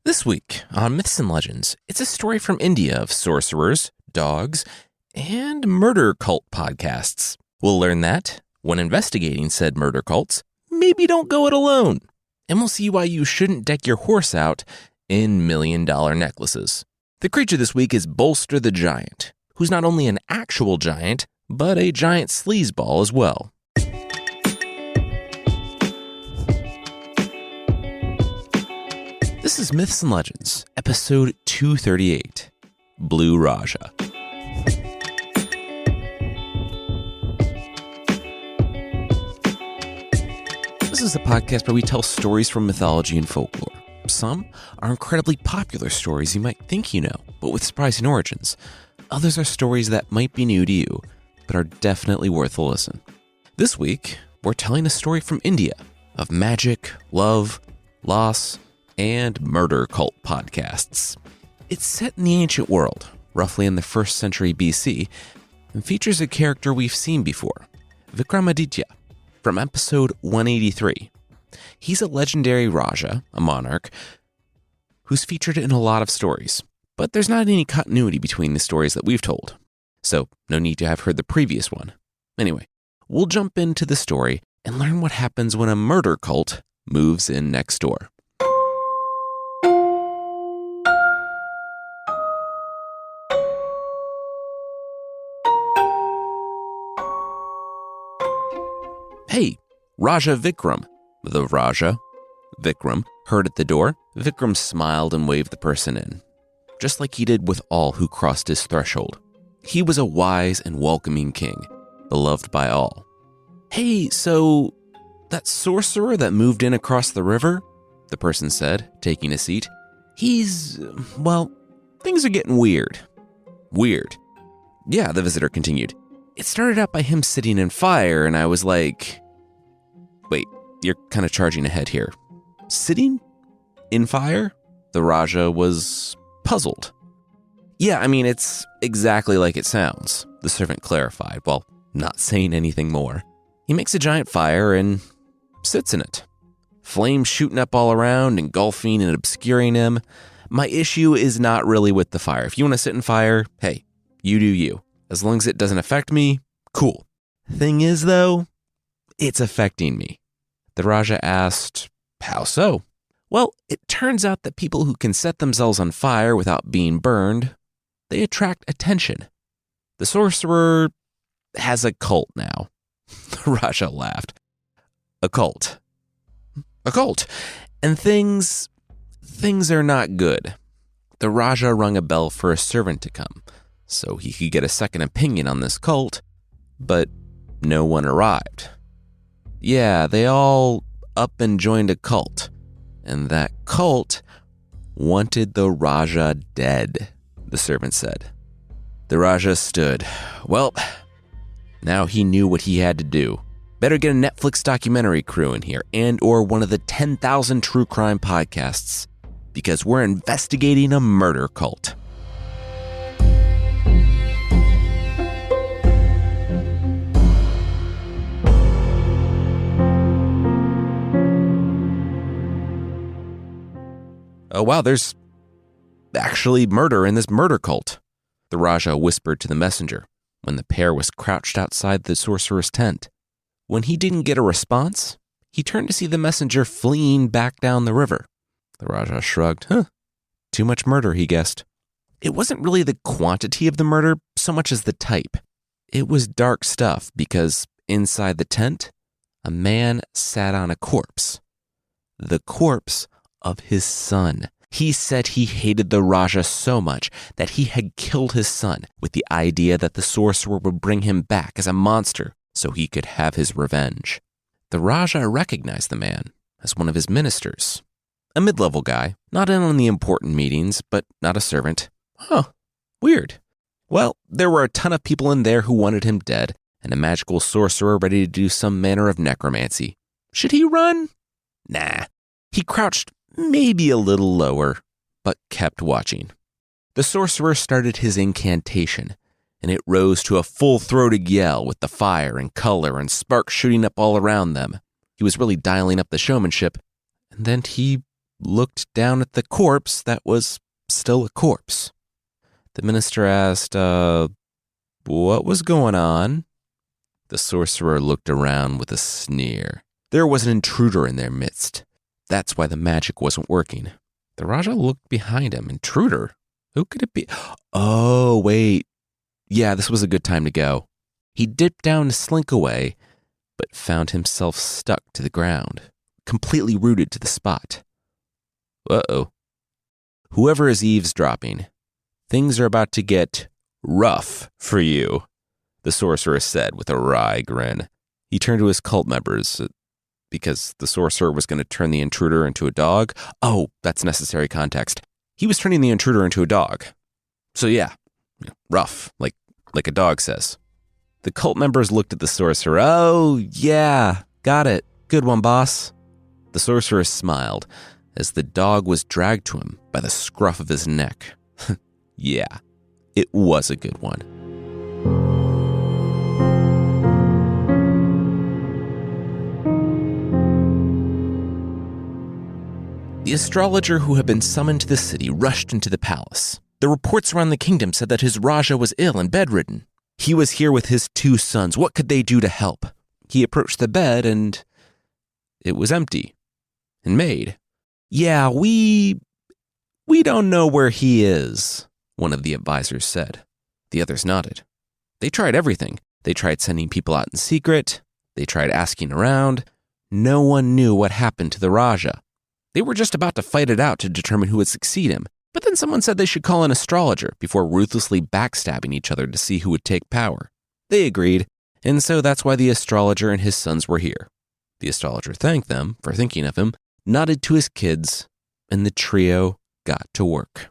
This week on Myths and Legends, it's a story from India of sorcerers, dogs, and murder cult podcasts. We'll learn that, when investigating said murder cults, maybe don't go it alone. And we'll see why you shouldn't deck your horse out in million-dollar necklaces. The creature this week is Bolster the Giant, who's not only an actual giant, but a giant sleazeball as well. This is Myths and Legends, episode 238, Blue Raja. This is a podcast where we tell stories from mythology and folklore. Some are incredibly popular stories you might think you know, but with surprising origins. Others are stories that might be new to you, but are definitely worth a listen. This week, we're telling a story from India of magic, love, loss, and murder cult podcasts. It's set in the ancient world, roughly in the 1st century BC, and features a character we've seen before, Vikramaditya, from episode 183. He's a legendary Raja, a monarch, who's featured in a lot of stories, but there's not any continuity between the stories that we've told, so no need to have heard the previous one. Anyway, we'll jump into the story and learn what happens when a murder cult moves in next door. Hey, Raja Vikram. The Raja, Vikram, heard at the door. Vikram smiled and waved the person in, just like he did with all who crossed his threshold. He was a wise and welcoming king, beloved by all. Hey, so that sorcerer that moved in across the river, the person said, taking a seat, things are getting weird. Weird. Yeah, the visitor continued. It started out by him sitting in fire, and I was like, wait, you're kind of charging ahead here. Sitting in fire? The Raja was puzzled. Yeah, it's exactly like it sounds, the servant clarified, while not saying anything more. He makes a giant fire and sits in it. Flames shooting up all around, engulfing and obscuring him. My issue is not really with the fire. If you want to sit in fire, hey, you do you. As long as it doesn't affect me, cool. Thing is, though, it's affecting me. The Raja asked, how so? Well, it turns out that people who can set themselves on fire without being burned, they attract attention. The sorcerer has a cult now. The Raja laughed. A cult. And things are not good. The Raja rung a bell for a servant to come, so he could get a second opinion on this cult, but no one arrived. Yeah, they all up and joined a cult, and that cult wanted the Raja dead, the servant said. The Raja stood. Well, now he knew what he had to do. Better get a Netflix documentary crew in here or one of the 10,000 true crime podcasts, because we're investigating a murder cult. Oh wow, there's actually murder in this murder cult, the Raja whispered to the messenger when the pair was crouched outside the sorcerer's tent. When he didn't get a response, he turned to see the messenger fleeing back down the river. The Raja shrugged. Too much murder, he guessed. It wasn't really the quantity of the murder so much as the type. It was dark stuff because inside the tent, a man sat on a corpse. The corpse of his son. He said he hated the Raja so much that he had killed his son with the idea that the sorcerer would bring him back as a monster so he could have his revenge. The Raja recognized the man as one of his ministers. A mid-level guy, not in on the important meetings, but not a servant. Weird. Well, there were a ton of people in there who wanted him dead, and a magical sorcerer ready to do some manner of necromancy. Should he run? Nah. He crouched maybe a little lower, but kept watching. The sorcerer started his incantation, and it rose to a full-throated yell with the fire and color and sparks shooting up all around them. He was really dialing up the showmanship, and then he looked down at the corpse that was still a corpse. The minister asked, what was going on? The sorcerer looked around with a sneer. There was an intruder in their midst. That's why the magic wasn't working. The Raja looked behind him. Intruder? Who could it be? Oh, wait. Yeah, this was a good time to go. He dipped down to slink away, but found himself stuck to the ground, completely rooted to the spot. Uh-oh. Whoever is eavesdropping, things are about to get rough for you, the sorcerer said with a wry grin. He turned to his cult members, because the sorcerer was going to turn the intruder into a dog. Oh, that's necessary context. He was turning the intruder into a dog. So yeah, rough, like a dog says. The cult members looked at the sorcerer. Oh, yeah, got it. Good one, boss. The sorcerer smiled as the dog was dragged to him by the scruff of his neck. Yeah, it was a good one. The astrologer who had been summoned to the city rushed into the palace. The reports around the kingdom said that his Raja was ill and bedridden. He was here with his 2 sons. What could they do to help? He approached the bed and it was empty and made. Yeah, we don't know where he is, one of the advisors said. The others nodded. They tried everything. They tried sending people out in secret. They tried asking around. No one knew what happened to the Raja. They were just about to fight it out to determine who would succeed him, but then someone said they should call an astrologer before ruthlessly backstabbing each other to see who would take power. They agreed, and so that's why the astrologer and his sons were here. The astrologer thanked them for thinking of him, nodded to his kids, and the trio got to work.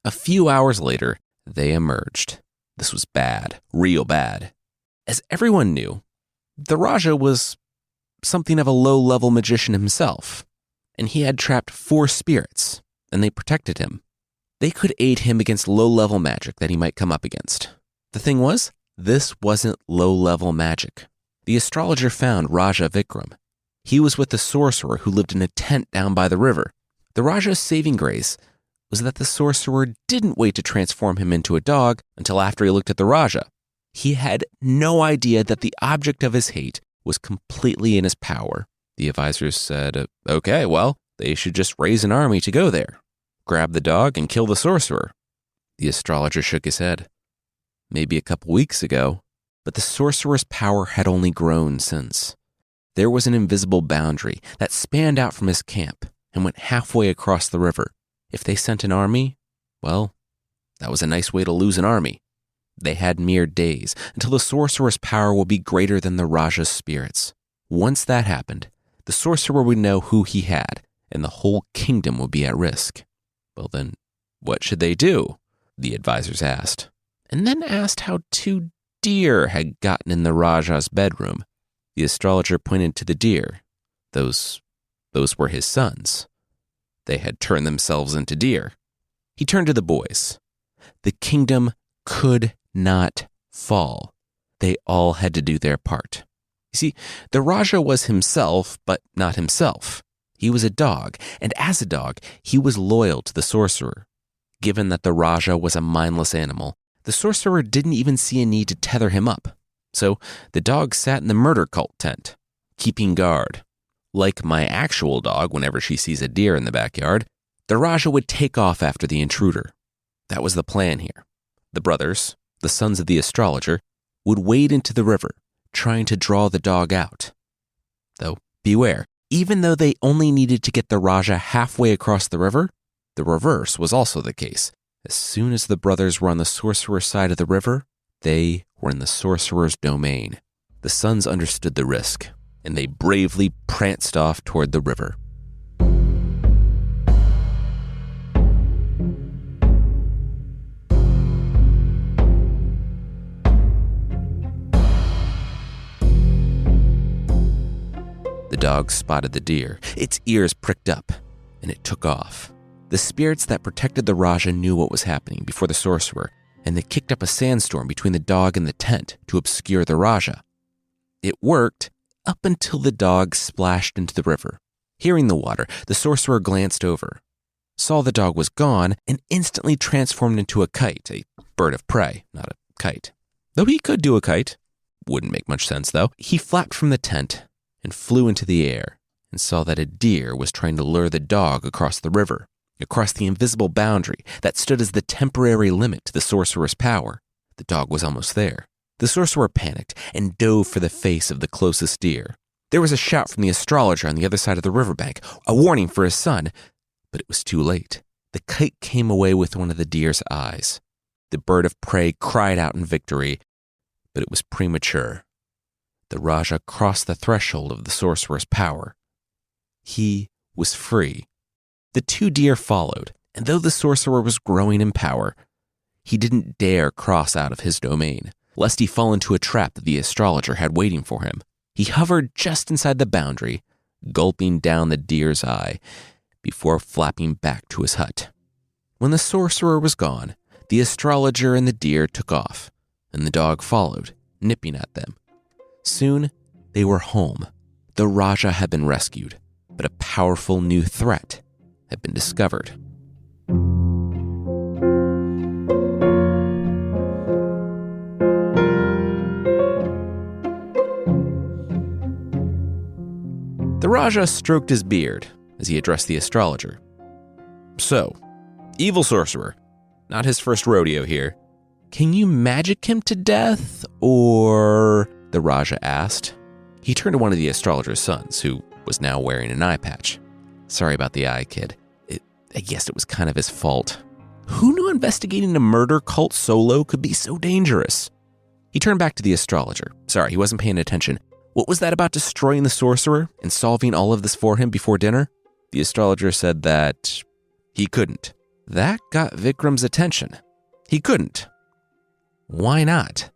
A few hours later, they emerged. This was bad, real bad. As everyone knew, the Raja was something of a low-level magician himself, and he had trapped 4 spirits, and they protected him. They could aid him against low-level magic that he might come up against. The thing was, this wasn't low-level magic. The astrologer found Raja Vikram. He was with the sorcerer who lived in a tent down by the river. The Raja's saving grace was that the sorcerer didn't wait to transform him into a dog until after he looked at the Raja. He had no idea that the object of his hate was completely in his power. The advisors said, okay, well, they should just raise an army to go there. Grab the dog and kill the sorcerer. The astrologer shook his head. Maybe a couple weeks ago, but the sorcerer's power had only grown since. There was an invisible boundary that spanned out from his camp and went halfway across the river. If they sent an army, well, that was a nice way to lose an army. They had mere days until the sorcerer's power would be greater than the Raja's spirits. Once that happened, the sorcerer would know who he had, and the whole kingdom would be at risk. Well then, what should they do? The advisors asked, and then asked how 2 deer had gotten in the Raja's bedroom. The astrologer pointed to the deer. Those were his sons. They had turned themselves into deer. He turned to the boys. The kingdom could not fall. They all had to do their part. You see, the Raja was himself, but not himself. He was a dog, and as a dog, he was loyal to the sorcerer. Given that the Raja was a mindless animal, the sorcerer didn't even see a need to tether him up. So the dog sat in the murder cult tent, keeping guard. Like my actual dog, whenever she sees a deer in the backyard, the Raja would take off after the intruder. That was the plan here. The brothers, the sons of the astrologer, would wade into the river, trying to draw the dog out. Though, beware, even though they only needed to get the Raja halfway across the river, the reverse was also the case. As soon as the brothers were on the sorcerer's side of the river, they were in the sorcerer's domain. The sons understood the risk, and they bravely pranced off toward the river. The dog spotted the deer. Its ears pricked up, and it took off. The spirits that protected the Raja knew what was happening before the sorcerer, and they kicked up a sandstorm between the dog and the tent to obscure the Raja. It worked up until the dog splashed into the river. Hearing the water, the sorcerer glanced over, saw the dog was gone, and instantly transformed into a kite, a bird of prey, not a kite. Though he could do a kite. Wouldn't make much sense, though. He flapped from the tent and flew into the air and saw that a deer was trying to lure the dog across the river, across the invisible boundary that stood as the temporary limit to the sorcerer's power. The dog was almost there. The sorcerer panicked and dove for the face of the closest deer. There was a shout from the astrologer on the other side of the riverbank, a warning for his son, but it was too late. The kite came away with one of the deer's eyes. The bird of prey cried out in victory, but it was premature. The Raja crossed the threshold of the sorcerer's power. He was free. The two deer followed, and though the sorcerer was growing in power, he didn't dare cross out of his domain, lest he fall into a trap that the astrologer had waiting for him. He hovered just inside the boundary, gulping down the deer's eye before flapping back to his hut. When the sorcerer was gone, the astrologer and the deer took off, and the dog followed, nipping at them. Soon, they were home. The Raja had been rescued, but a powerful new threat had been discovered. The Raja stroked his beard as he addressed the astrologer. So, evil sorcerer, not his first rodeo here. Can you magic him to death, or? The Raja asked. He turned to one of the astrologer's sons, who was now wearing an eye patch. Sorry about the eye, kid. I guess it was kind of his fault. Who knew investigating a murder cult solo could be so dangerous? He turned back to the astrologer. Sorry, he wasn't paying attention. What was that about destroying the sorcerer and solving all of this for him before dinner? The astrologer said that he couldn't. That got Vikram's attention. He couldn't. Why not?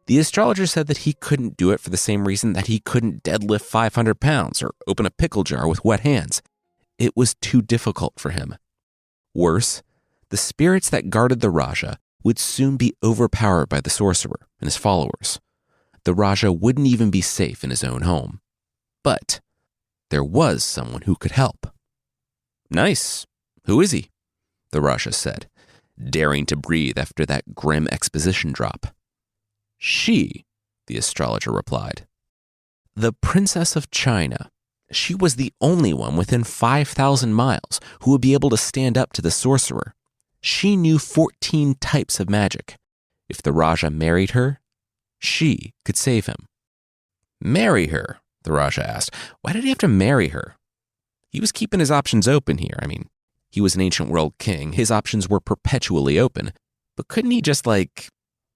The astrologer said that he couldn't do it for the same reason that he couldn't deadlift 500 pounds or open a pickle jar with wet hands. It was too difficult for him. Worse, the spirits that guarded the Raja would soon be overpowered by the sorcerer and his followers. The Raja wouldn't even be safe in his own home. But there was someone who could help. Nice. Who is he? The Raja said, daring to breathe after that grim exposition drop. She, the astrologer replied. The Princess of China. She was the only one within 5,000 miles who would be able to stand up to the sorcerer. She knew 14 types of magic. If the Raja married her, she could save him. Marry her? The Raja asked. Why did he have to marry her? He was keeping his options open here. He was an ancient world king. His options were perpetually open. But couldn't he just,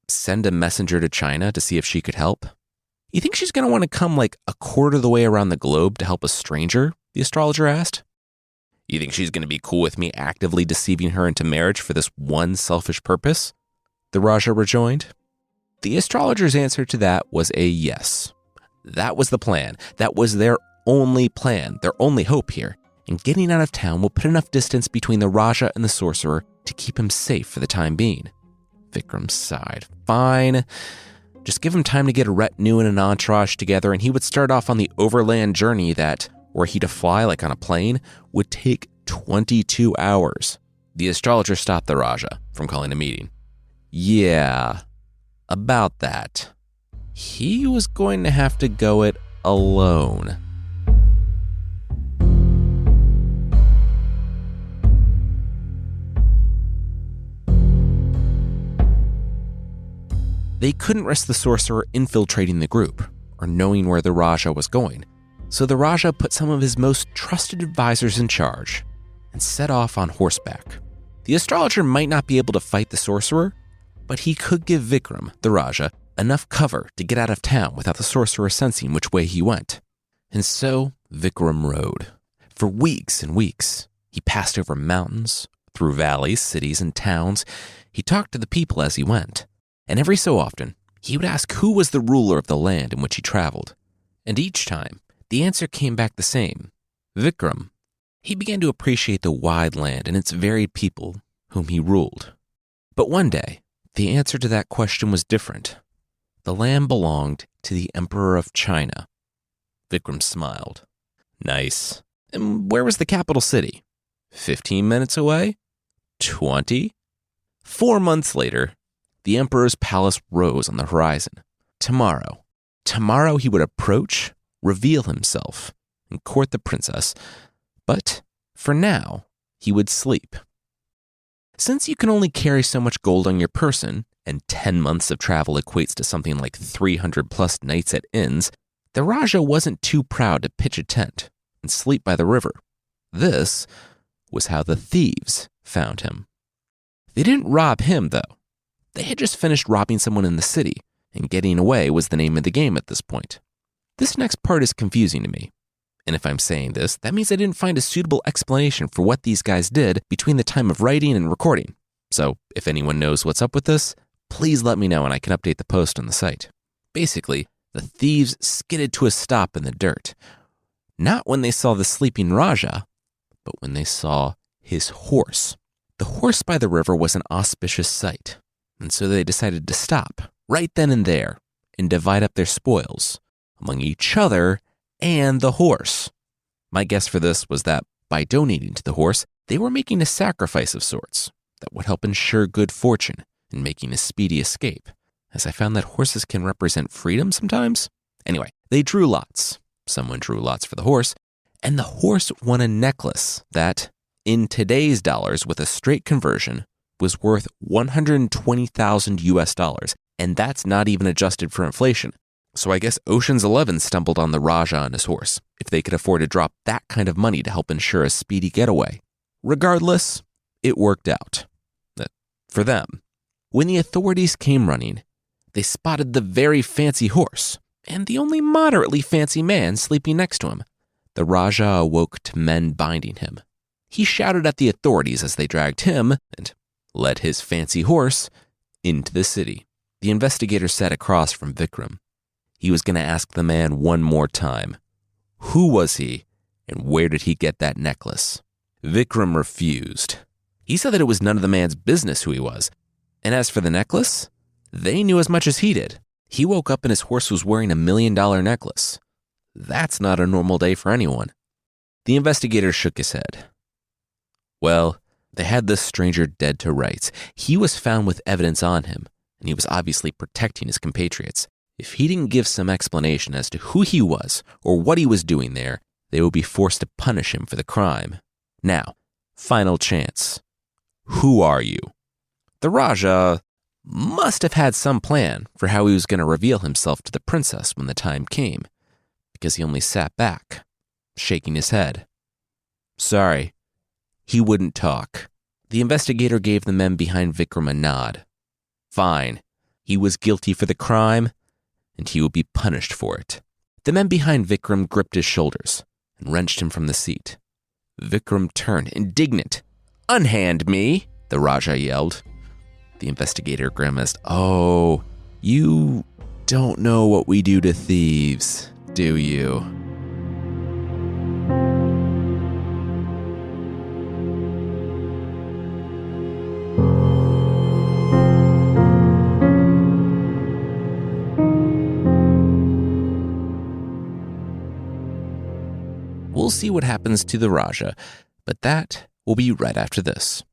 send a messenger to China to see if she could help? You think she's going to want to come, a quarter of the way around the globe to help a stranger? The astrologer asked. You think she's going to be cool with me actively deceiving her into marriage for this one selfish purpose? The Raja rejoined. The astrologer's answer to that was a yes. That was the plan. That was their only plan, their only hope here. And getting out of town will put enough distance between the Raja and the sorcerer to keep him safe for the time being. Vikram sighed. Fine. Just give him time to get a retinue and an entourage together, and he would start off on the overland journey that, were he to fly like on a plane, would take 22 hours. The astrologer stopped the Raja from calling a meeting. Yeah, about that. He was going to have to go it alone. They couldn't risk the sorcerer infiltrating the group or knowing where the Raja was going, so the Raja put some of his most trusted advisors in charge and set off on horseback. The astrologer might not be able to fight the sorcerer, but he could give Vikram, the Raja, enough cover to get out of town without the sorcerer sensing which way he went. And so Vikram rode. For weeks and weeks, he passed over mountains, through valleys, cities, and towns. He talked to the people as he went. And every so often, he would ask who was the ruler of the land in which he traveled. And each time, the answer came back the same, Vikram. He began to appreciate the wide land and its varied people whom he ruled. But one day, the answer to that question was different. The land belonged to the Emperor of China. Vikram smiled. Nice. And where was the capital city? 15 minutes away? 20? 4 months later, the emperor's palace rose on the horizon. Tomorrow he would approach, reveal himself, and court the princess. But for now, he would sleep. Since you can only carry so much gold on your person, and 10 months of travel equates to something like 300 plus nights at inns, the Raja wasn't too proud to pitch a tent and sleep by the river. This was how the thieves found him. They didn't rob him, though. They had just finished robbing someone in the city, and getting away was the name of the game at this point. This next part is confusing to me. And if I'm saying this, that means I didn't find a suitable explanation for what these guys did between the time of writing and recording. So if anyone knows what's up with this, please let me know and I can update the post on the site. Basically, the thieves skidded to a stop in the dirt. Not when they saw the sleeping Raja, but when they saw his horse. The horse by the river was an auspicious sight, and so they decided to stop right then and there and divide up their spoils among each other and the horse. My guess for this was that by donating to the horse, they were making a sacrifice of sorts that would help ensure good fortune in making a speedy escape, as I found that horses can represent freedom sometimes. Anyway, they drew lots. Someone drew lots for the horse, and the horse won a necklace that, in today's dollars with a straight conversion, was worth 120,000 US dollars, and that's not even adjusted for inflation. So I guess Ocean's 11 stumbled on the Raja and his horse, if they could afford to drop that kind of money to help ensure a speedy getaway. Regardless, it worked out. For them. When the authorities came running, they spotted the very fancy horse and the only moderately fancy man sleeping next to him. The Raja awoke to men binding him. He shouted at the authorities as they dragged him and led his fancy horse into the city. The investigator sat across from Vikram. He was going to ask the man one more time. Who was he, and where did he get that necklace? Vikram refused. He said that it was none of the man's business who he was. And as for the necklace, they knew as much as he did. He woke up and his horse was wearing $1 million necklace. That's not a normal day for anyone. The investigator shook his head. Well, they had this stranger dead to rights. He was found with evidence on him, and he was obviously protecting his compatriots. If he didn't give some explanation as to who he was or what he was doing there, they would be forced to punish him for the crime. Now, final chance. Who are you? The Raja must have had some plan for how he was going to reveal himself to the princess when the time came, because he only sat back, shaking his head. Sorry, he wouldn't talk. The investigator gave the men behind Vikram a nod. Fine, he was guilty for the crime, and he would be punished for it. The men behind Vikram gripped his shoulders and wrenched him from the seat. Vikram turned, indignant. Unhand me, the Raja yelled. The investigator grimaced. Oh, you don't know what we do to thieves, do you? We'll see what happens to the Raja, but that will be right after this.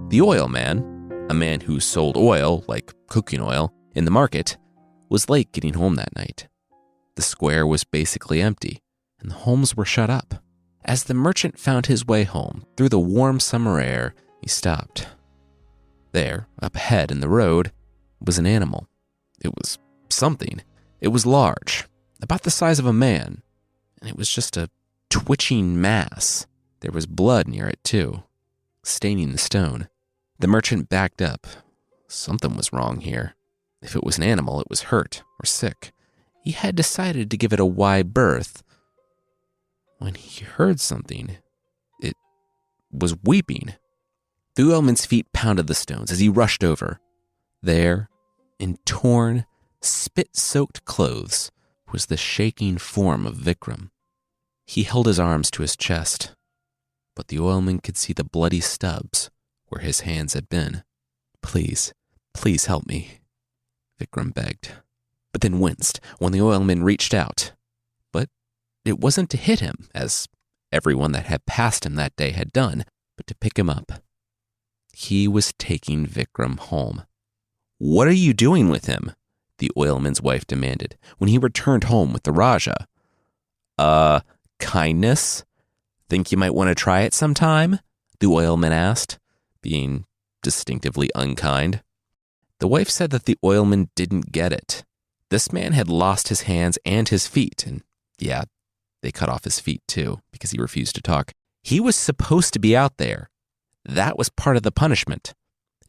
The oil man, a man who sold oil, like cooking oil, in the market, was late getting home that night. The square was basically empty, and the homes were shut up. As the merchant found his way home through the warm summer air, he stopped. There, up ahead in the road, was an animal. It was something. It was large, about the size of a man, and it was just a twitching mass. There was blood near it, too, staining the stone. The merchant backed up. Something was wrong here. If it was an animal, it was hurt or sick. He had decided to give it a wide berth. When he heard something, it was weeping. The oilman's feet pounded the stones as he rushed over. There, in torn, spit-soaked clothes, was the shaking form of Vikram. He held his arms to his chest, but the oilman could see the bloody stubs where his hands had been. Please, please help me, Vikram begged, but then winced when the oilman reached out. But it wasn't to hit him, as everyone that had passed him that day had done, but to pick him up. He was taking Vikram home. What are you doing with him? The oilman's wife demanded when he returned home with the Raja. Kindness? Think you might want to try it sometime? The oilman asked, being distinctively unkind. The wife said that the oilman didn't get it. This man had lost his hands and his feet, and yeah, they cut off his feet too because he refused to talk. He was supposed to be out there. That was part of the punishment.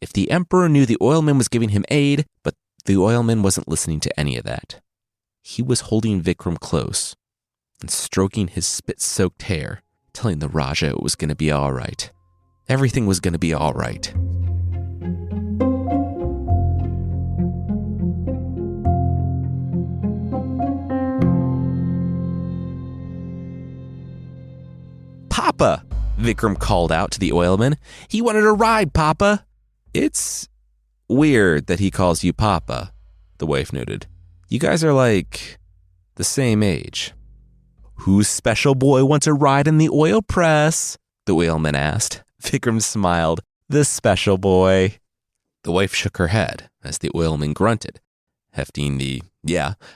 If the emperor knew the oilman was giving him aid, but the oilman wasn't listening to any of that. He was holding Vikram close and stroking his spit-soaked hair, telling the Raja it was going to be all right. Everything was going to be all right. Papa, Vikram called out to the oilman. He wanted a ride, Papa. It's weird that he calls you Papa, the wife noted. You guys are like the same age. Whose special boy wants a ride in the oil press? The oilman asked. Vikram smiled. The special boy. The wife shook her head as the oilman grunted, hefting the,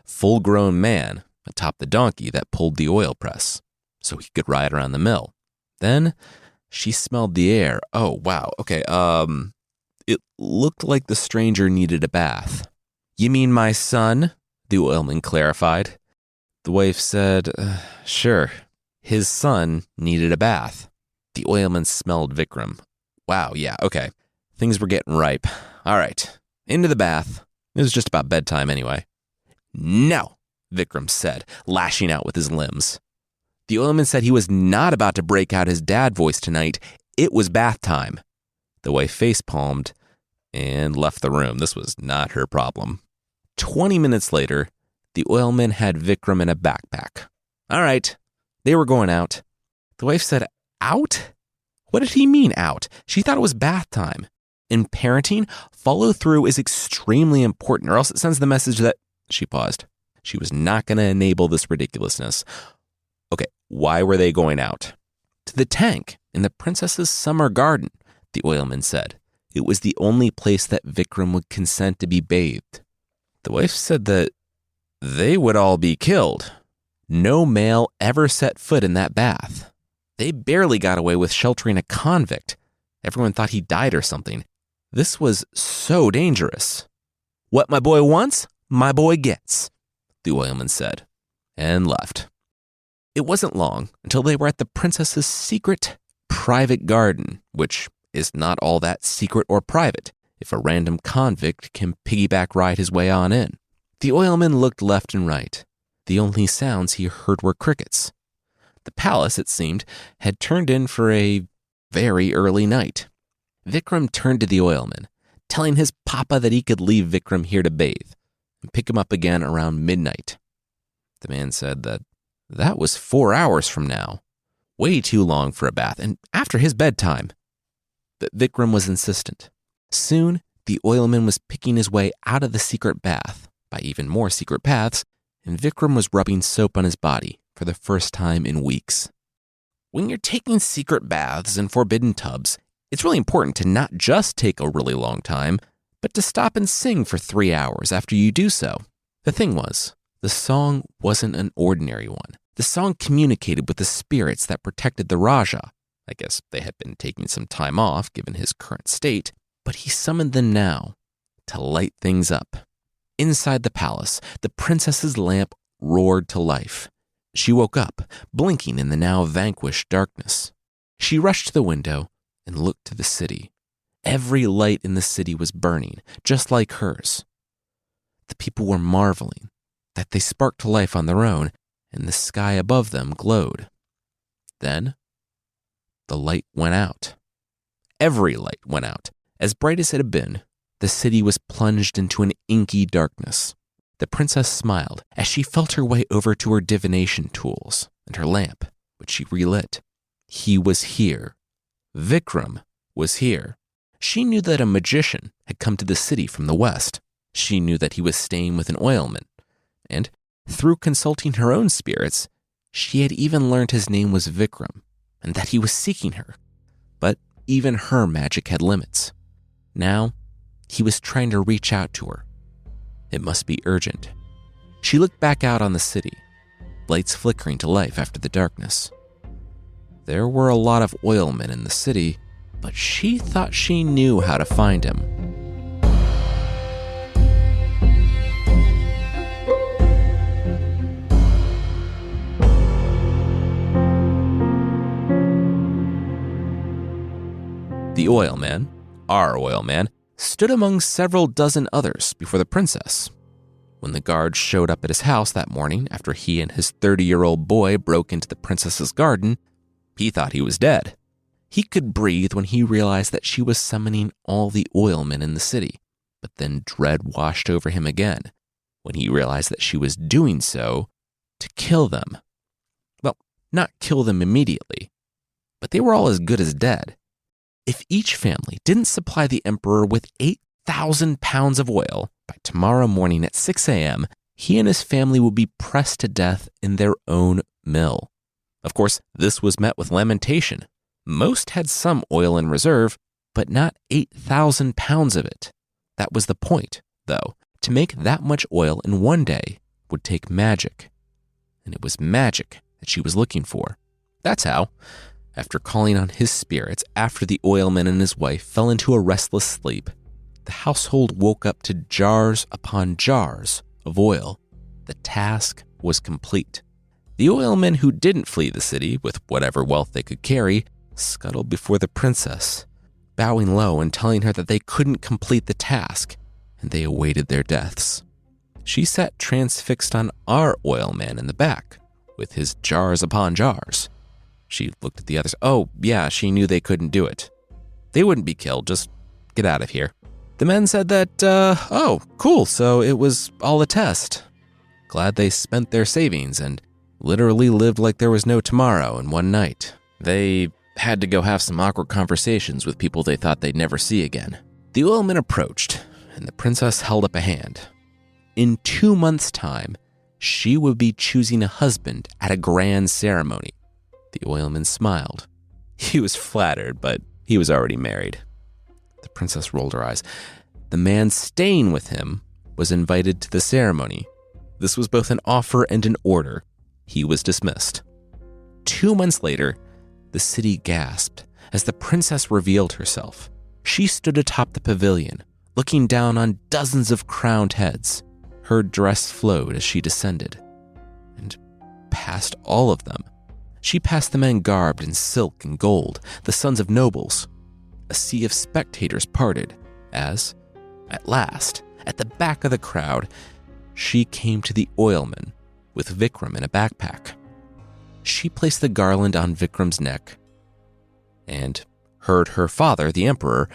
full-grown man atop the donkey that pulled the oil press so he could ride around the mill. Then she smelled the air. Oh, wow. Okay, it looked like the stranger needed a bath. You mean my son? The oilman clarified. The wife said, sure. His son needed a bath. The oilman smelled Vikram. Wow, yeah, okay. Things were getting ripe. All right, into the bath. It was just about bedtime anyway. No, Vikram said, lashing out with his limbs. The oilman said he was not about to break out his dad voice tonight. It was bath time. The wife face-palmed and left the room. This was not her problem. 20 minutes later, the oilman had Vikram in a backpack. All right, they were going out. The wife said, out? What did he mean out? She thought it was bath time. In parenting, follow-through is extremely important, or else it sends the message that... She paused. She was not going to enable this ridiculousness. Okay, why were they going out? To the tank in the princess's summer garden, the oilman said. It was the only place that Vikram would consent to be bathed. The wife said that they would all be killed. No male ever set foot in that bath. They barely got away with sheltering a convict. Everyone thought he died or something. This was so dangerous. What my boy wants, my boy gets, the oilman said, and left. It wasn't long until they were at the princess's secret private garden, which is not all that secret or private if a random convict can piggyback ride his way on in. The oilman looked left and right. The only sounds he heard were crickets. The palace, it seemed, had turned in for a very early night. Vikram turned to the oilman, telling his papa that he could leave Vikram here to bathe and pick him up again around midnight. The man said that was 4 hours from now. Way too long for a bath, and after his bedtime. But Vikram was insistent. Soon, the oilman was picking his way out of the secret bath by even more secret paths, and Vikram was rubbing soap on his body for the first time in weeks. When you're taking secret baths in forbidden tubs, it's really important to not just take a really long time, but to stop and sing for 3 hours after you do so. The thing was, the song wasn't an ordinary one. The song communicated with the spirits that protected the Raja. I guess they had been taking some time off given his current state, but he summoned them now to light things up. Inside the palace, the princess's lamp roared to life. She woke up, blinking in the now vanquished darkness. She rushed to the window and looked to the city. Every light in the city was burning, just like hers. The people were marveling that they sparked to life on their own, and the sky above them glowed. Then, the light went out. Every light went out. As bright as it had been, the city was plunged into an inky darkness. The princess smiled as she felt her way over to her divination tools and her lamp, which she relit. He was here. Vikram was here. She knew that a magician had come to the city from the west. She knew that he was staying with an oilman. And through consulting her own spirits, she had even learned his name was Vikram and that he was seeking her. But even her magic had limits. Now, he was trying to reach out to her. It must be urgent. She looked back out on the city, lights flickering to life after the darkness. There were a lot of oilmen in the city, but she thought she knew how to find him. The oilman, our oilman, stood among several dozen others before the princess. When the guards showed up at his house that morning after he and his 30-year-old boy broke into the princess's garden, he thought he was dead. He could breathe when he realized that she was summoning all the oilmen in the city, but then dread washed over him again when he realized that she was doing so to kill them. Well, not kill them immediately, but they were all as good as dead. If each family didn't supply the emperor with 8,000 pounds of oil by tomorrow morning at 6 a.m., he and his family would be pressed to death in their own mill. Of course, this was met with lamentation. Most had some oil in reserve, but not 8,000 pounds of it. That was the point, though. To make that much oil in one day would take magic. And it was magic that she was looking for. That's how, after calling on his spirits after the oilman and his wife fell into a restless sleep, the household woke up to jars upon jars of oil. The task was complete. The oilmen who didn't flee the city with whatever wealth they could carry scuttled before the princess, bowing low and telling her that they couldn't complete the task, and they awaited their deaths. She sat transfixed on our oilman in the back, with his jars upon jars. She looked at the others. Oh, yeah, she knew they couldn't do it. They wouldn't be killed, just get out of here. The men said that, oh, cool, so it was all a test. Glad they spent their savings and literally lived like there was no tomorrow in one night. They had to go have some awkward conversations with people they thought they'd never see again. The oilman approached, and the princess held up a hand. In 2 months' time, she would be choosing a husband at a grand ceremony. The oilman smiled. He was flattered, but he was already married. The princess rolled her eyes. The man staying with him was invited to the ceremony. This was both an offer and an order. He was dismissed. 2 months later, the city gasped as the princess revealed herself. She stood atop the pavilion, looking down on dozens of crowned heads. Her dress flowed as she descended. And past all of them, she passed the men garbed in silk and gold, the sons of nobles. A sea of spectators parted as, at last, at the back of the crowd, she came to the oilman with Vikram in a backpack. She placed the garland on Vikram's neck and heard her father, the emperor,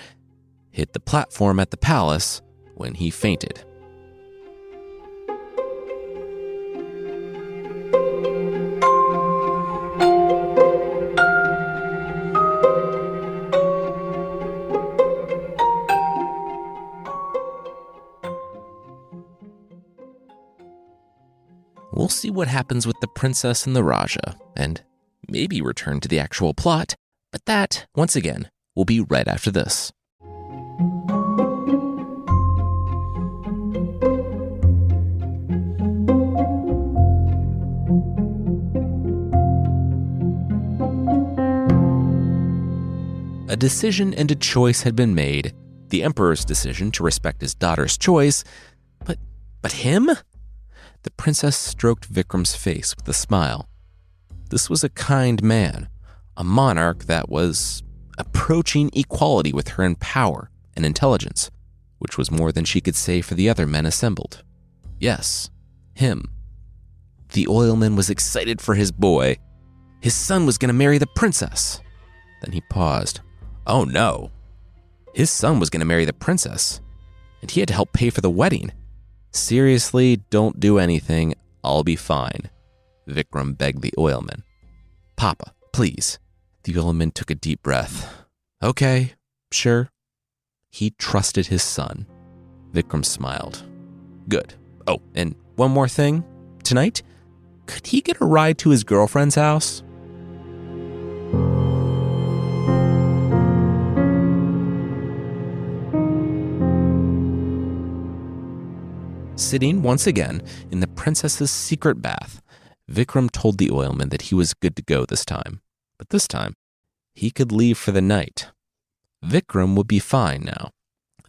hit the platform at the palace when he fainted. We'll see what happens with the princess and the Raja, and maybe return to the actual plot, but that, once again, will be right after this. A decision and a choice had been made, the emperor's decision to respect his daughter's choice, but him? The princess stroked Vikram's face with a smile. This was a kind man, a monarch that was approaching equality with her in power and intelligence, which was more than she could say for the other men assembled. Yes, him. The oilman was excited for his boy. His son was going to marry the princess. Then he paused. Oh no. His son was going to marry the princess, and he had to help pay for the wedding. Seriously, don't do anything. I'll be fine, Vikram begged the oilman. Papa, please. The oilman took a deep breath. Okay, sure. He trusted his son. Vikram smiled. Good. Oh, and one more thing. Tonight, could he get a ride to his girlfriend's house? Sitting once again in the princess's secret bath, Vikram told the oilman that he was good to go this time. But this time, he could leave for the night. Vikram would be fine now.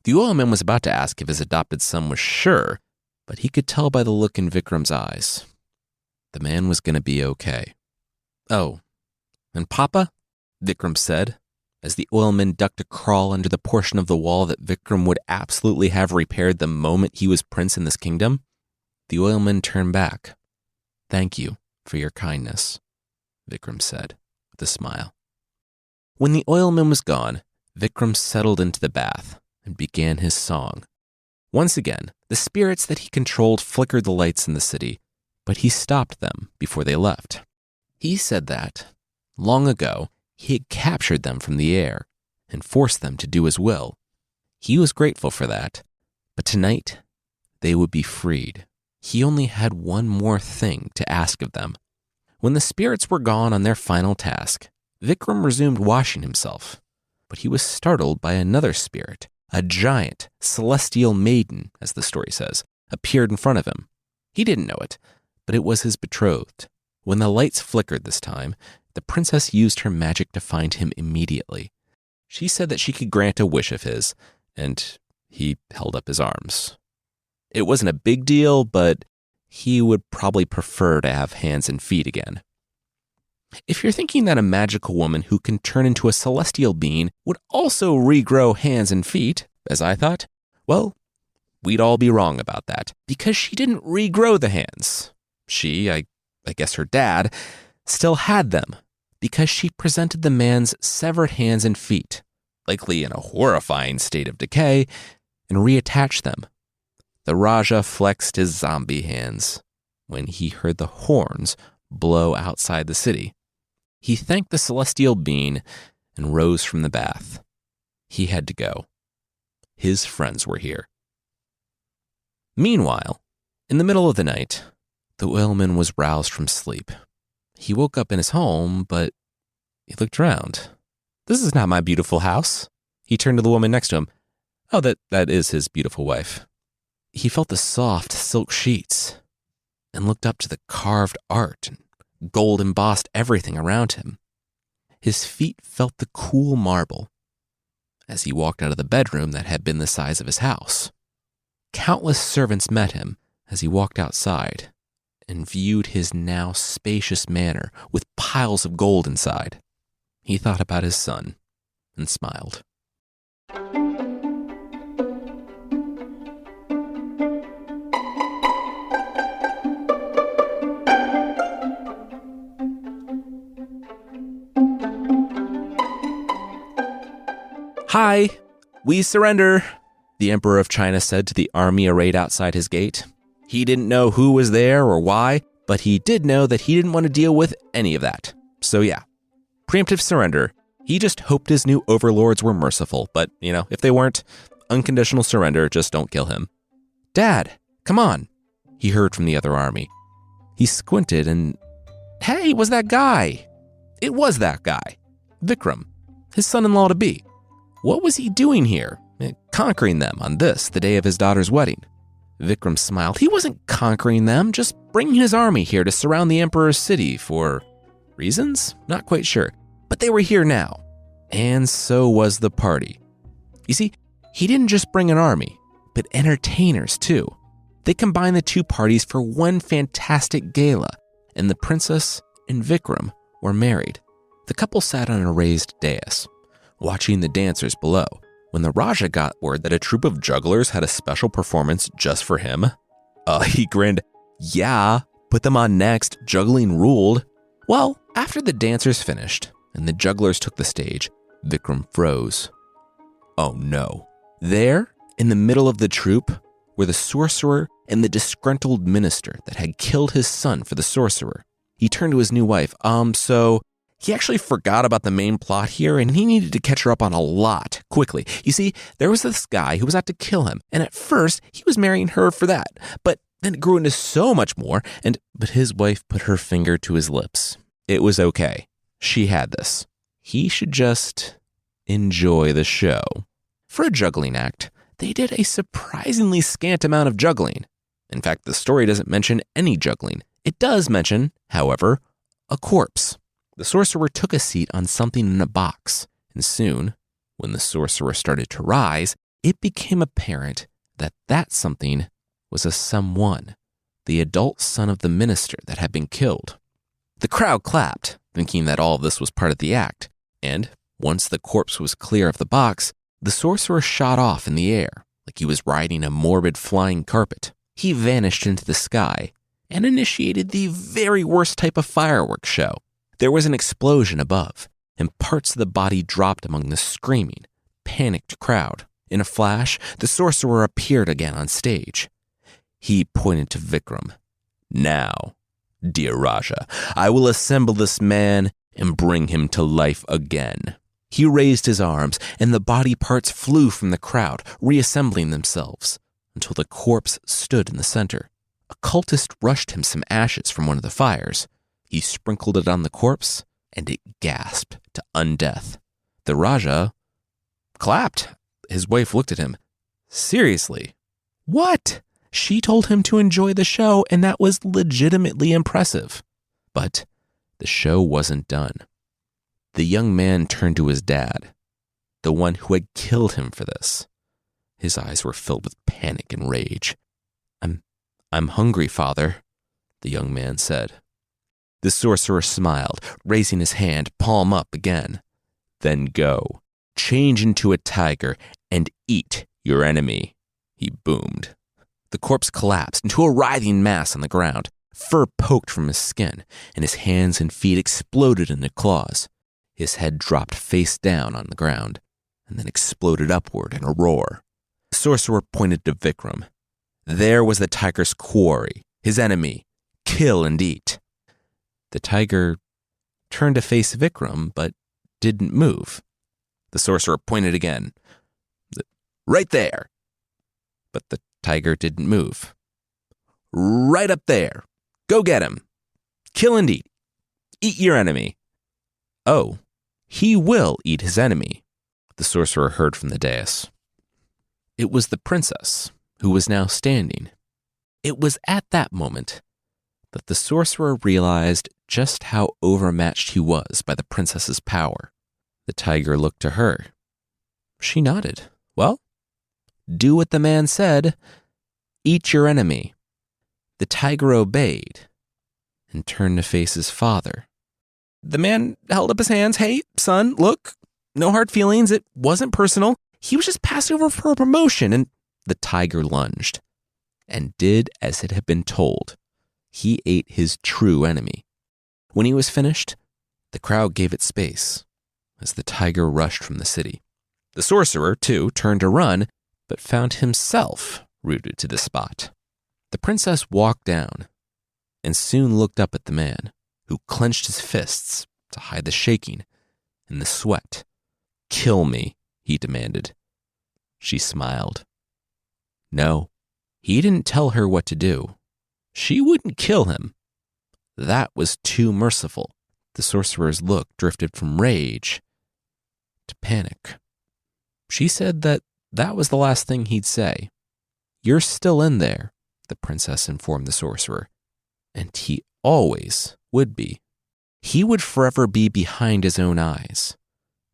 The oilman was about to ask if his adopted son was sure, but he could tell by the look in Vikram's eyes. The man was going to be okay. Oh, and Papa? Vikram said, as the oilman ducked to crawl under the portion of the wall that Vikram would absolutely have repaired the moment he was prince in this kingdom. The oilman turned back. Thank you for your kindness, Vikram said with a smile. When the oilman was gone, Vikram settled into the bath and began his song. Once again, the spirits that he controlled flickered the lights in the city, but he stopped them before they left. He said that, long ago, he had captured them from the air and forced them to do his will. He was grateful for that, but tonight they would be freed. He only had one more thing to ask of them. When the spirits were gone on their final task, Vikram resumed washing himself, but he was startled by another spirit. A giant, celestial maiden, as the story says, appeared in front of him. He didn't know it, but it was his betrothed. When the lights flickered this time, the princess used her magic to find him immediately. She said that she could grant a wish of his, and he held up his arms. It wasn't a big deal, but he would probably prefer to have hands and feet again. If you're thinking that a magical woman who can turn into a celestial being would also regrow hands and feet, as I thought, well, we'd all be wrong about that, because she didn't regrow the hands. She, I guess her dad, still had them, because she presented the man's severed hands and feet, likely in a horrifying state of decay, and reattached them. The Raja flexed his zombie hands when he heard the horns blow outside the city. He thanked the celestial being and rose from the bath. He had to go. His friends were here. Meanwhile, in the middle of the night, the oilman was roused from sleep. He woke up in his home, but he looked around. This is not my beautiful house. He turned to the woman next to him. Oh, that is his beautiful wife. He felt the soft silk sheets and looked up to the carved art and gold embossed everything around him. His feet felt the cool marble as he walked out of the bedroom that had been the size of his house. Countless servants met him as he walked outside and viewed his now spacious manor with piles of gold inside. He thought about his son and smiled. Hi, we surrender, the Emperor of China said to the army arrayed outside his gate. He didn't know who was there or why, but he did know that he didn't want to deal with any of that. So yeah, preemptive surrender. He just hoped his new overlords were merciful, but, if they weren't, unconditional surrender, just don't kill him. Dad, come on, he heard from the other army. He squinted and, hey, it was that guy. It was that guy, Vikram, his son-in-law-to-be. What was he doing here, conquering them on this, the day of his daughter's wedding? Vikram smiled. He wasn't conquering them, just bringing his army here to surround the emperor's city for reasons? Not quite sure. But they were here now, and so was the party. You see, he didn't just bring an army, but entertainers too. They combined the two parties for one fantastic gala, and the princess and Vikram were married. The couple sat on a raised dais, watching the dancers below, when the Raja got word that a troupe of jugglers had a special performance just for him. He grinned. Yeah, put them on next, juggling ruled. Well, after the dancers finished and the jugglers took the stage, Vikram froze. Oh no. There, in the middle of the troupe, were the sorcerer and the disgruntled minister that had killed his son for the sorcerer. He turned to his new wife. So, He actually forgot about the main plot here, and he needed to catch her up on a lot quickly. You see, there was this guy who was out to kill him, and at first he was marrying her for that, but then it grew into so much more, but his wife put her finger to his lips. It was okay. She had this. He should just enjoy the show. For a juggling act, they did a surprisingly scant amount of juggling. In fact, the story doesn't mention any juggling. It does mention, however, a corpse. The sorcerer took a seat on something in a box, and soon, when the sorcerer started to rise, it became apparent that that something was a someone, the adult son of the minister that had been killed. The crowd clapped, thinking that all of this was part of the act, and once the corpse was clear of the box, the sorcerer shot off in the air like he was riding a morbid flying carpet. He vanished into the sky and initiated the very worst type of fireworks show. There was an explosion above, and parts of the body dropped among the screaming, panicked crowd. In a flash, the sorcerer appeared again on stage. He pointed to Vikram. "Now, dear Raja, I will assemble this man and bring him to life again." He raised his arms, and the body parts flew from the crowd, reassembling themselves, until the corpse stood in the center. A cultist rushed him some ashes from one of the fires. He sprinkled it on the corpse, and it gasped to undeath. The Raja clapped. His wife looked at him. "Seriously? What?" She told him to enjoy the show, and that was legitimately impressive. But the show wasn't done. The young man turned to his dad, the one who had killed him for this. His eyes were filled with panic and rage. I'm hungry, father," the young man said. The sorcerer smiled, raising his hand, palm up again. "Then go, change into a tiger, and eat your enemy," he boomed. The corpse collapsed into a writhing mass on the ground. Fur poked from his skin, and his hands and feet exploded into claws. His head dropped face down on the ground, and then exploded upward in a roar. The sorcerer pointed to Vikram. There was the tiger's quarry, his enemy. Kill and eat. The tiger turned to face Vikram, but didn't move. The sorcerer pointed again. Right there. But the tiger didn't move. Right up there. Go get him. Kill and eat. Eat your enemy. Oh, he will eat his enemy, the sorcerer heard from the dais. It was the princess, who was now standing. It was at that moment that the sorcerer realized just how overmatched he was by the princess's power. The tiger looked to her. She nodded. Well, do what the man said. Eat your enemy. The tiger obeyed and turned to face his father. The man held up his hands. Hey, son, look, no hard feelings. It wasn't personal. He was just passing over for a promotion. And the tiger lunged and did as it had been told. He ate his true enemy. When he was finished, the crowd gave it space as the tiger rushed from the city. The sorcerer, too, turned to run, but found himself rooted to the spot. The princess walked down and soon looked up at the man, who clenched his fists to hide the shaking and the sweat. Kill me, he demanded. She smiled. No, he didn't tell her what to do. She wouldn't kill him. That was too merciful. The sorcerer's look drifted from rage to panic. She said that was the last thing he'd say. You're still in there, the princess informed the sorcerer, and he always would be. He would forever be behind his own eyes,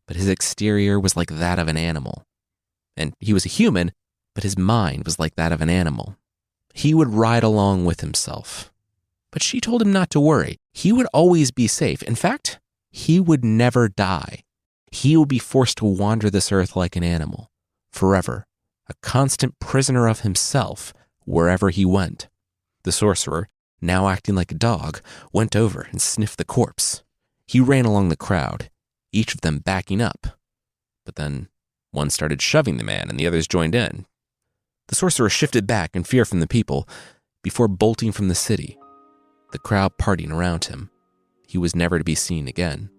but his exterior was like that of an animal. And he was a human, but his mind was like that of an animal. He would ride along with himself. But she told him not to worry. He would always be safe. In fact, he would never die. He would be forced to wander this earth like an animal, forever, a constant prisoner of himself wherever he went. The sorcerer, now acting like a dog, went over and sniffed the corpse. He ran along the crowd, each of them backing up. But then one started shoving the man and the others joined in. The sorcerer shifted back in fear from the people before bolting from the city, the crowd partying around him. He was never to be seen again.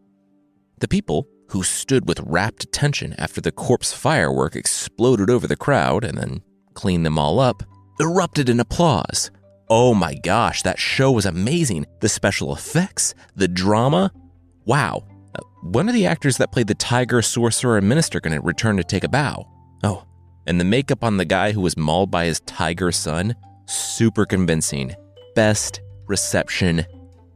The people, who stood with rapt attention after the corpse firework exploded over the crowd and then cleaned them all up, erupted in applause. Oh my gosh, that show was amazing. The special effects, the drama. Wow. When are the actors that played the tiger, sorcerer, and minister going to return to take a bow? Oh, and the makeup on the guy who was mauled by his tiger son? Super convincing. Best reception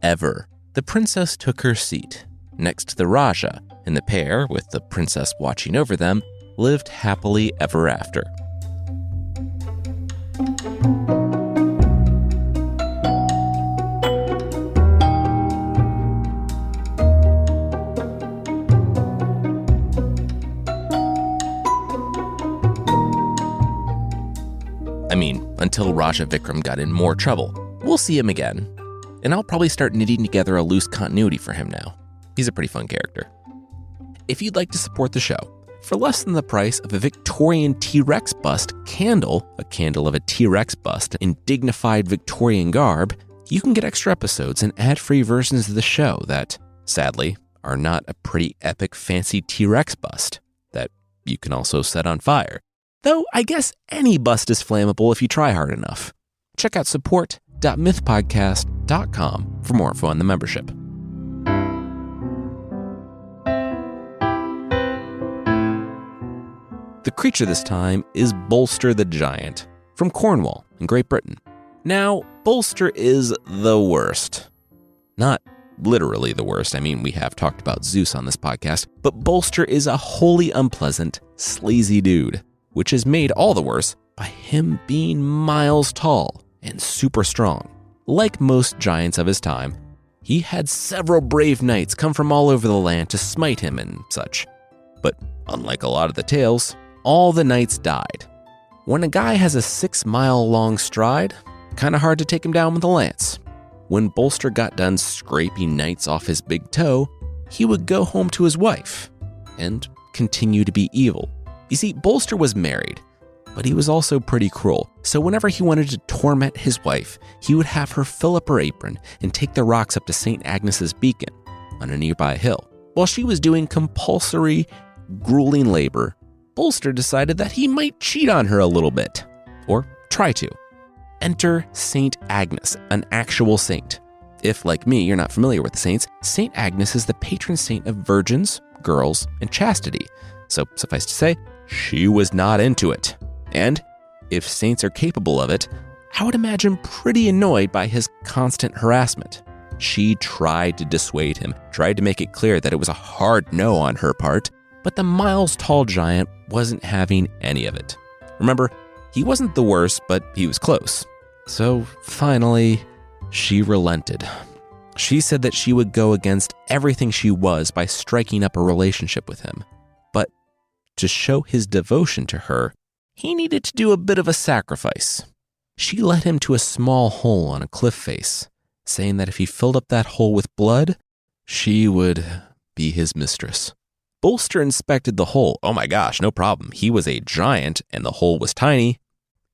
ever. The princess took her seat next to the Raja, and the pair, with the princess watching over them, lived happily ever after. I mean, until Raja Vikram got in more trouble. We'll see him again. And I'll probably start knitting together a loose continuity for him now. He's a pretty fun character. If you'd like to support the show, for less than the price of a Victorian T-Rex bust candle, a candle of a T-Rex bust in dignified Victorian garb, you can get extra episodes and ad-free versions of the show that, sadly, are not a pretty epic fancy T-Rex bust that you can also set on fire. Though I guess any bust is flammable if you try hard enough. Check out support.mythpodcast.com for more info on the membership. The creature this time is Bolster the Giant from Cornwall in Great Britain. Now, Bolster is the worst. Not literally the worst. I mean, we have talked about Zeus on this podcast, but Bolster is a wholly unpleasant, sleazy dude, which is made all the worse by him being miles tall and super strong. Like most giants of his time, he had several brave knights come from all over the land to smite him and such. But unlike a lot of the tales, all the knights died. When a guy has a 6-mile-long stride, kinda hard to take him down with a lance. When Bolster got done scraping knights off his big toe, he would go home to his wife and continue to be evil. You see, Bolster was married, but he was also pretty cruel. So whenever he wanted to torment his wife, he would have her fill up her apron and take the rocks up to St. Agnes's Beacon on a nearby hill. While she was doing compulsory, grueling labor, Bolster decided that he might cheat on her a little bit, or try to. Enter St. Agnes, an actual saint. If, like me, you're not familiar with the saints, St. Agnes is the patron saint of virgins, girls, and chastity. So suffice to say, she was not into it. And if saints are capable of it, I would imagine pretty annoyed by his constant harassment. She tried to dissuade him, tried to make it clear that it was a hard no on her part, but the miles-tall giant wasn't having any of it. Remember, he wasn't the worst, but he was close. So finally, she relented. She said that she would go against everything she was by striking up a relationship with him. But to show his devotion to her, he needed to do a bit of a sacrifice. She led him to a small hole on a cliff face, saying that if he filled up that hole with blood, she would be his mistress. Bolster inspected the hole. Oh my gosh, no problem. He was a giant and the hole was tiny.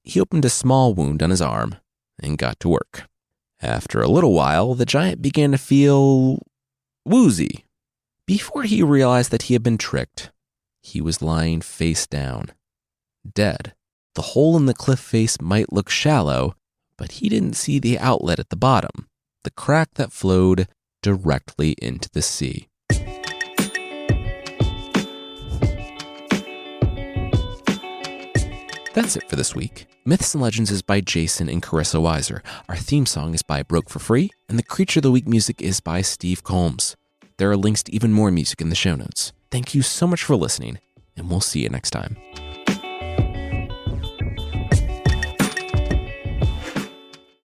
He opened a small wound on his arm and got to work. After a little while, the giant began to feel woozy. Before he realized that he had been tricked, he was lying face down, dead. The hole in the cliff face might look shallow, but he didn't see the outlet at the bottom, the crack that flowed directly into the sea. That's it for this week. Myths and Legends is by Jason and Carissa Weiser. Our theme song is by Broke for Free, and the Creature of the Week music is by Steve Combs. There are links to even more music in the show notes. Thank you so much for listening, and we'll see you next time.